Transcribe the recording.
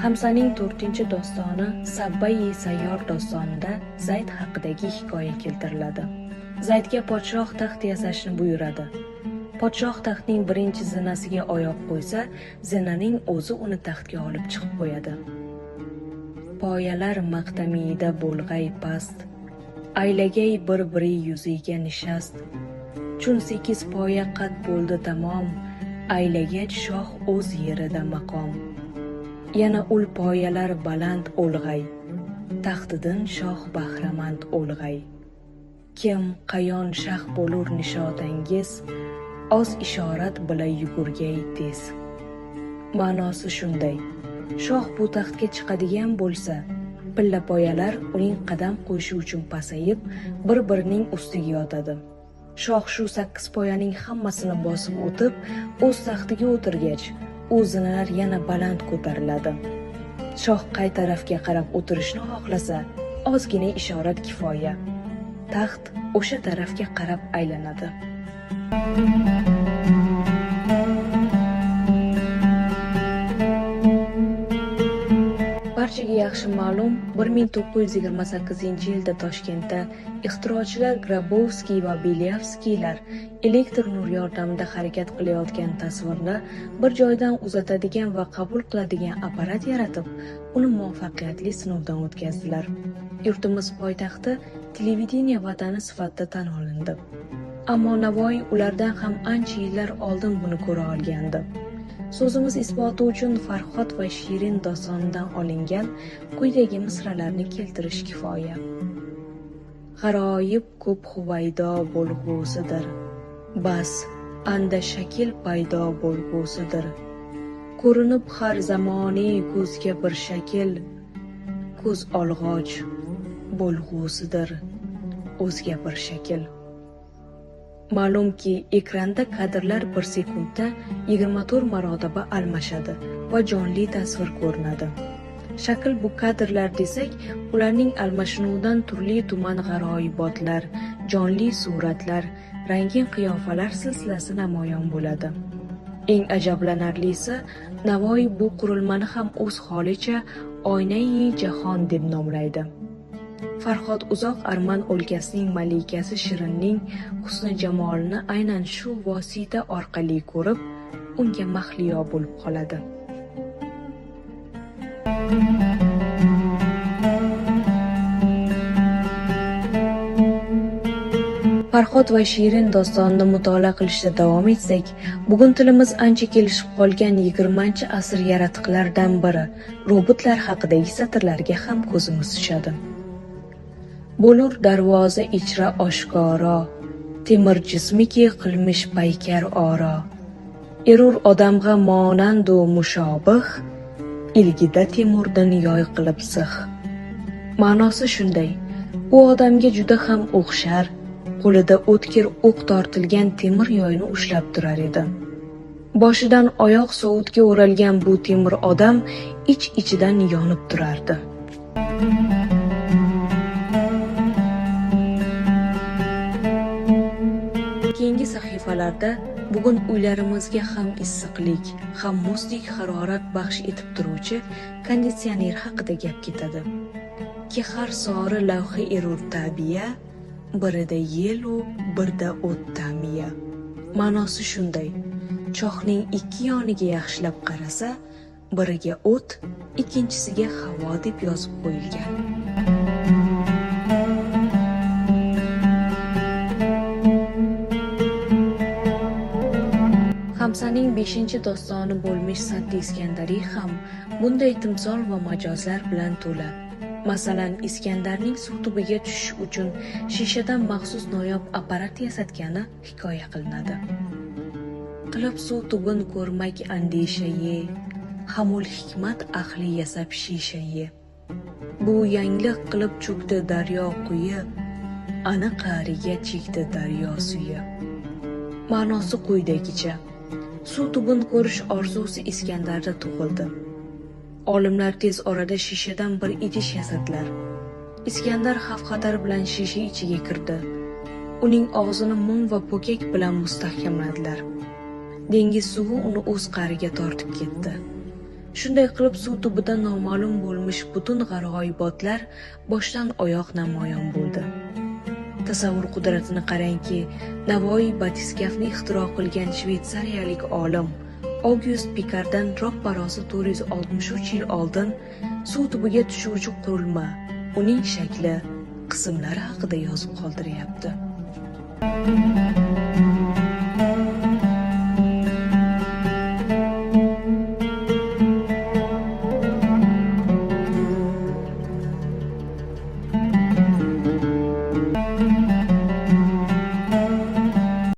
Hamzaning 4-dostoni Sabbai Sayyor dostonida Zayd haqidagi hikoya keltiriladi. Zaydga podshoh taxt yasashni buyuradi. Podshoh taxtning birinchi zinasiga oyoq qo'ysa, zinaning o'zi uni taxtga olib chiqib qo'yadi. Poyalar maqtamida bo'lg'ay past, aylagay bir-biri yuziga nishast. Chun 8 poya qad bo'ldi tamom, aylagach shoh o'z yerida maqom. Yana ul poyalar baland o'lg'ay, taxtidan shoh bahramand o'lg'ay. Kim qayon shah bo'lur nishodangiz, oz ishorat bila yugurgay tez. Ma'nosi shunday: shoh bu taxtga chiqadigan bo'lsa, pillapoyalar uning qadam qo'yishi uchun pasayib, bir-birining ustiga yotadi. Shoh shu 8 poyaning hammasini bosib o'tib, o'z taxtiga o'tirgach, u zinalar yana baland ko'tariladi. Shoh qay tarafga qarab o'tirishni xohlasa, ozgina ishorat kifoya. Taxt o'sha tarafga qarab aylanadi. Barchaga yaxshi ma'lum, 1928-yilda Toshkentda ixtirochilar Grabovskiy va Belyavskiylar elektr nur yordamida harakat qilayotgan tasvirni bir joydan uzatadigan va qabul qiladigan apparat yaratib, uni muvaffaqiyatli sinovdan o'tkazdilar. Yurtimiz poytaxti televideniya vatani sifatida tan olindi. Ammo Navoiy ulardan ham ancha yillar oldin buni ko'ra olgandi. So'zimiz isboti uchun Farhod va Shirin dostonidan olingan quyidagi misralarni keltirish kifoya. G'aroyib ko'p huvaydo bo'lg'usidir, bas anda shakil paydo bo'lg'usidir. Ko'rinib har zamoni ko'zga bir shakil, ko'z olg'och bo'lg'usidir, o'zga bir shakil. Ma'lumki, ekranda kadrlar bir sekundda 24 marotaba almashadi va jonli tasvir ko'rinadi. Shakl bu kadrlar desak, ularning almashinuvidan turli-tuman g'aroyibotlar, jonli suratlar, rangin qiyofalar silsilasi namoyon bo'ladi. Eng ajablanarlisi, Navoiy bu qurilmani ham o'z holicha Oynai jahon deb nomlaydi. Farhod uzoq Arman o'lkasining malikasi Shirinning husni jamolini aynan shu vosita orqali ko'rib, unga mahliyo bo'lib qoladi. Farhod va Shirin dostonini mutolaa qilishda davom etsak, bugun tilimiz ancha kelishib qolgan 20-asr yaratiqlaridan biri robotlar haqidagi satrlarga ham ko'zimiz tushadi. Bo'lur darvoza ichra oshkoro, temir jismiki qilmish paykar oro. Erur odamga monandu mushobih, ilgida temurdan yoy qilib six. Ma'nosi shunday: u odamga juda ham o'xshar, qo'lida o'tkir o'q tortilgan temir yoyni ushlab turar edi. Boshidan oyoq sovutga o'ralgan bu temir odam ich-ichidan yonib turardi. Keyingi sahifalarda bugun uylarimizga ham issiqlik, ham muzdek harorat baxsh etib turuvchi konditsioner haqida gap ketadi. Ki har sori lavhi erur tabiya, birida yelu, birida o't tamiya. Ma'nosi shunday: choxning ikki yoniga yaxshilab qarasa, biriga o't, ikkinchisiga havo deb yozib qo'yilgan. Hamzaning 5-dostoni bo'lmish Saddi Iskandariy ham bunday timsol va majozlar bilan to'la. Masalan, Iskandarning suv tubiga tushish uchun shishadan maxsus noyob apparat yasatgani hikoya qilinadi. Qilib suv tubin ko'rmak andishaye, hamul hikmat ahli yasab shishaye. Bu yangliq qilib cho'kdi daryo quyi, ana qariga chekdi daryo suyi. Ma'nosi quyidagicha: suv tubin ko'rish orzusi Iskandarda tug'ildi. Olimlar tez orada shishadan bir idish yasadilar. Iskandar xavf-xatar bilan shisha ichiga kirdi. Uning og'zini mum va po'kak bilan mustahkamladilar. Dengiz suvi uni o'z qa'riga tortib ketdi. Shunday qilib suv tubida noma'lum bo'lmish butun g'aroyibotlar boshdan oyoq namoyon bo'ldi. Tasavvur qudratini qarangki, Navoiy batiskafni ixtiro qilgan shvetsariyalik olim August Pikardan ro'pparosi 463 yil oldin suv tubiga tushuvchi qurilma, uning shakli, qismlari haqida yozib qoldiryapti.